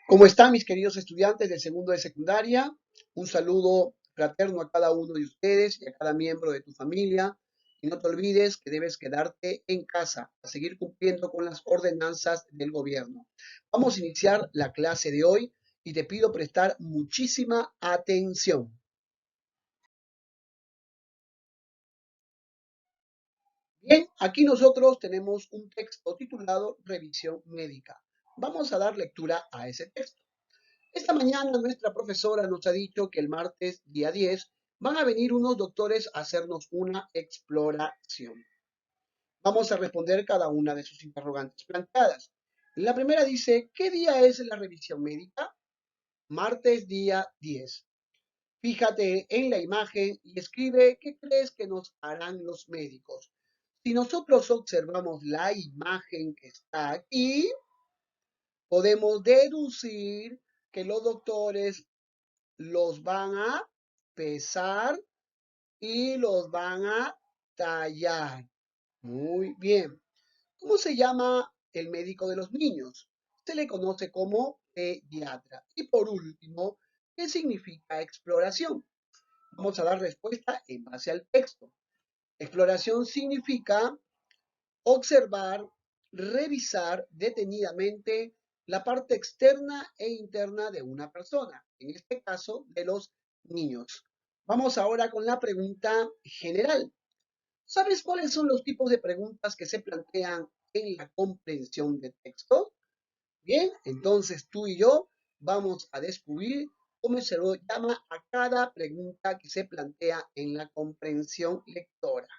¿Cómo están mis queridos estudiantes del segundo de secundaria? Un saludo fraterno a cada uno de ustedes y a cada miembro de tu familia. Y no te olvides que debes quedarte en casa a seguir cumpliendo con las ordenanzas del gobierno. Vamos a iniciar la clase de hoy y te pido prestar muchísima atención. Bien, aquí nosotros tenemos un texto titulado Revisión Médica. Vamos a dar lectura a ese texto. Esta mañana nuestra profesora nos ha dicho que el martes día 10 van a venir unos doctores a hacernos una exploración. Vamos a responder cada una de sus interrogantes planteadas. La primera dice, ¿qué día es la revisión médica? Martes día 10. Fíjate en la imagen y escribe qué crees que nos harán los médicos. Si nosotros observamos la imagen que está aquí, podemos deducir que los doctores los van a pesar y los van a tallar. Muy bien. ¿Cómo se llama el médico de los niños? Se le conoce como pediatra. Y por último, ¿qué significa exploración? Vamos a dar respuesta en base al texto. Exploración significa observar, revisar detenidamente la parte externa e interna de una persona, en este caso de los niños. Vamos ahora con la pregunta general. ¿Sabes cuáles son los tipos de preguntas que se plantean en la comprensión de texto? Bien, entonces tú y yo vamos a descubrir cómo se lo llama a cada pregunta que se plantea en la comprensión lectora.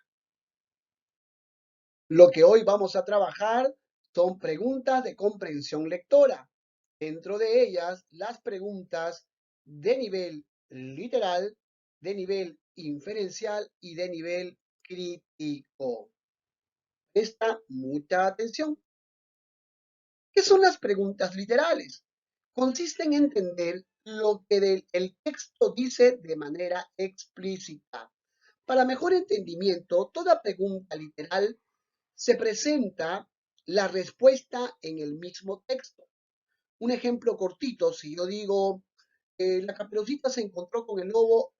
Lo que hoy vamos a trabajar son preguntas de comprensión lectora. Dentro de ellas, las preguntas de nivel literal, de nivel inferencial y de nivel crítico. Presta mucha atención. ¿Qué son las preguntas literales? Consisten en entender lo que el texto dice de manera explícita. Para mejor entendimiento, toda pregunta literal se presenta la respuesta en el mismo texto. Un ejemplo cortito, si yo digo, la Caperucita se encontró con el lobo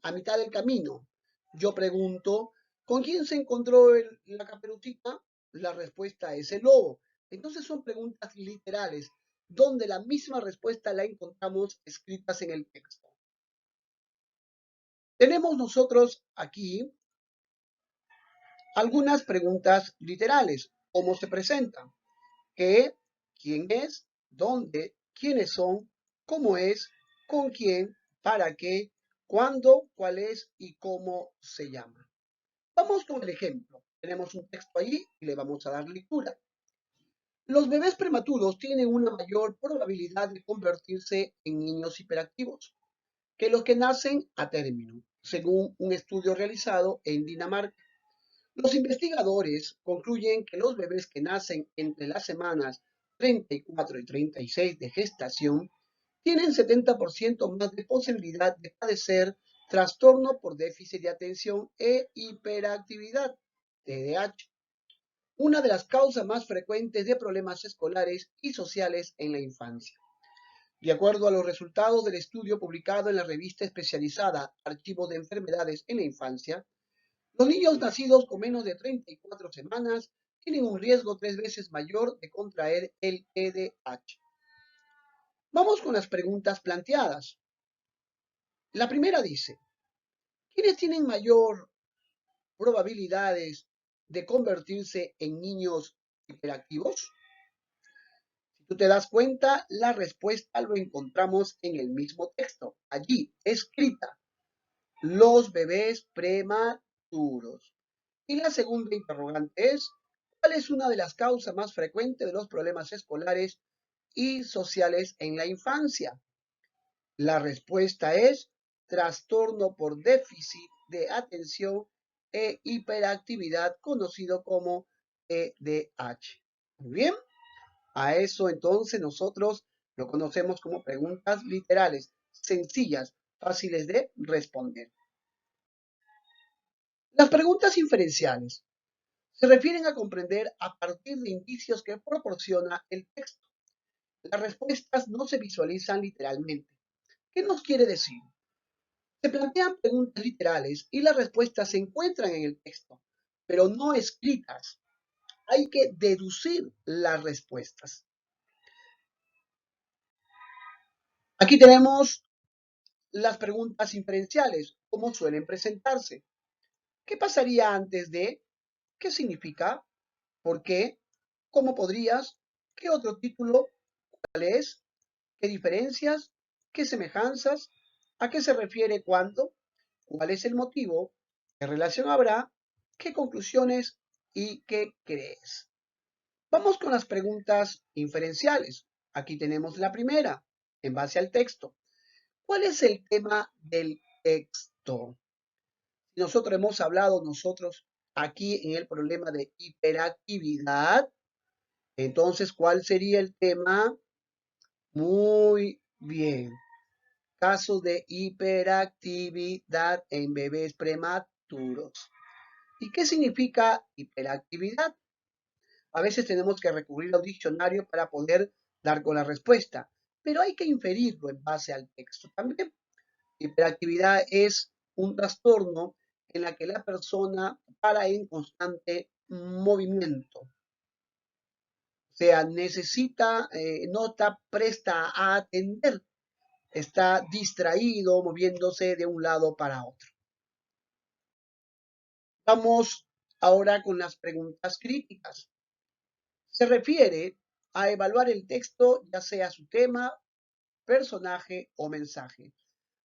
a mitad del camino. Yo pregunto, ¿con quién se encontró la Caperucita? La respuesta es el lobo. Entonces son preguntas literales, donde la misma respuesta la encontramos escritas en el texto. Tenemos nosotros aquí algunas preguntas literales. ¿Cómo se presentan? ¿Qué? ¿Quién es? ¿Dónde? ¿Quiénes son? ¿Cómo es? ¿Con quién? ¿Para qué? ¿Cuándo? ¿Cuál es? ¿Y cómo se llama? Vamos con el ejemplo. Tenemos un texto ahí y le vamos a dar lectura. Los bebés prematuros tienen una mayor probabilidad de convertirse en niños hiperactivos que los que nacen a término, según un estudio realizado en Dinamarca. Los investigadores concluyen que los bebés que nacen entre las semanas 34 y 36 de gestación tienen 70% más de posibilidad de padecer trastorno por déficit de atención e hiperactividad, TDAH, una de las causas más frecuentes de problemas escolares y sociales en la infancia. De acuerdo a los resultados del estudio publicado en la revista especializada Archivos de Enfermedades en la Infancia, los niños nacidos con menos de 34 semanas tienen un riesgo 3 veces mayor de contraer el TDAH. Vamos con las preguntas planteadas. La primera dice, ¿quiénes tienen mayor probabilidades de convertirse en niños hiperactivos? Si tú te das cuenta, la respuesta lo encontramos en el mismo texto, allí escrita, los bebés prematuros. Y la segunda interrogante es, ¿cuál es una de las causas más frecuentes de los problemas escolares y sociales en la infancia? La respuesta es trastorno por déficit de atención e hiperactividad, conocido como TDAH. Muy bien, a eso entonces nosotros lo conocemos como preguntas literales, sencillas, fáciles de responder. Las preguntas inferenciales se refieren a comprender a partir de indicios que proporciona el texto. Las respuestas no se visualizan literalmente. ¿Qué nos quiere decir? Se plantean preguntas literales y las respuestas se encuentran en el texto, pero no escritas. Hay que deducir las respuestas. Aquí tenemos las preguntas inferenciales, cómo suelen presentarse. ¿Qué pasaría antes de? ¿Qué significa? ¿Por qué? ¿Cómo podrías? ¿Qué otro título? ¿Cuál es? ¿Qué diferencias? ¿Qué semejanzas? ¿A qué se refiere cuándo? ¿Cuál es el motivo? ¿Qué relación habrá? ¿Qué conclusiones? ¿Y qué crees? Vamos con las preguntas inferenciales. Aquí tenemos la primera, en base al texto. ¿Cuál es el tema del texto? Nosotros hemos hablado aquí en el problema de hiperactividad. Entonces, ¿cuál sería el tema? Muy bien. Casos de hiperactividad en bebés prematuros. ¿Y qué significa hiperactividad? A veces tenemos que recurrir al diccionario para poder dar con la respuesta, pero hay que inferirlo en base al texto también. Hiperactividad es un trastorno en la que la persona para en constante movimiento. O sea, no está presta a atender, está distraído, moviéndose de un lado para otro. Vamos ahora con las preguntas críticas. Se refiere a evaluar el texto, ya sea su tema, personaje o mensaje.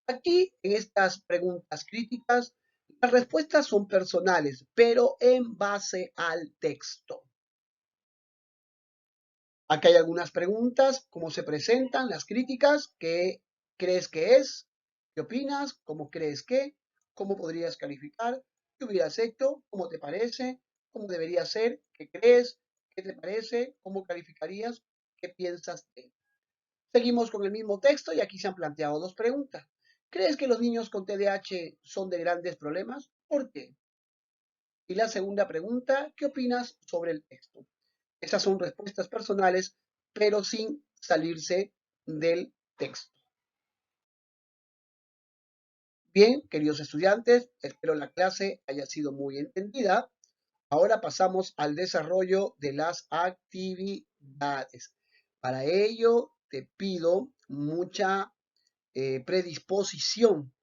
Aquí, en estas preguntas críticas, las respuestas son personales, pero en base al texto. Aquí hay algunas preguntas, cómo se presentan las críticas, qué crees que es, qué opinas, cómo crees que, cómo podrías calificar, qué hubieras hecho, cómo te parece, cómo debería ser, qué crees, qué te parece, cómo calificarías, qué piensas de. Seguimos con el mismo texto y aquí se han planteado dos preguntas. ¿Crees que los niños con TDAH son de grandes problemas? ¿Por qué? Y la segunda pregunta, ¿qué opinas sobre el texto? Esas son respuestas personales, pero sin salirse del texto. Bien, queridos estudiantes, espero la clase haya sido muy entendida. Ahora pasamos al desarrollo de las actividades. Para ello, te pido mucha predisposición.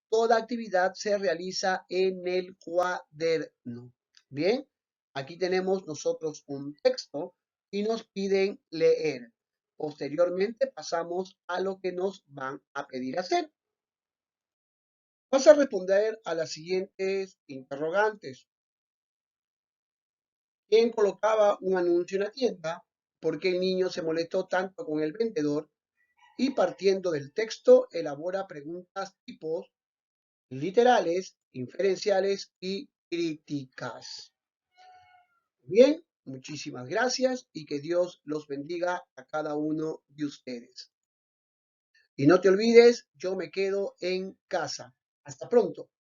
Toda actividad se realiza en el cuaderno. Bien, aquí tenemos nosotros un texto y nos piden leer. Posteriormente pasamos a lo que nos van a pedir hacer. Vas a responder a las siguientes interrogantes. ¿Quién colocaba un anuncio en la tienda? ¿Por qué el niño se molestó tanto con el vendedor? Y partiendo del texto, elabora preguntas tipos literales, inferenciales y críticas. Bien, muchísimas gracias y que Dios los bendiga a cada uno de ustedes. Y no te olvides, yo me quedo en casa. Hasta pronto.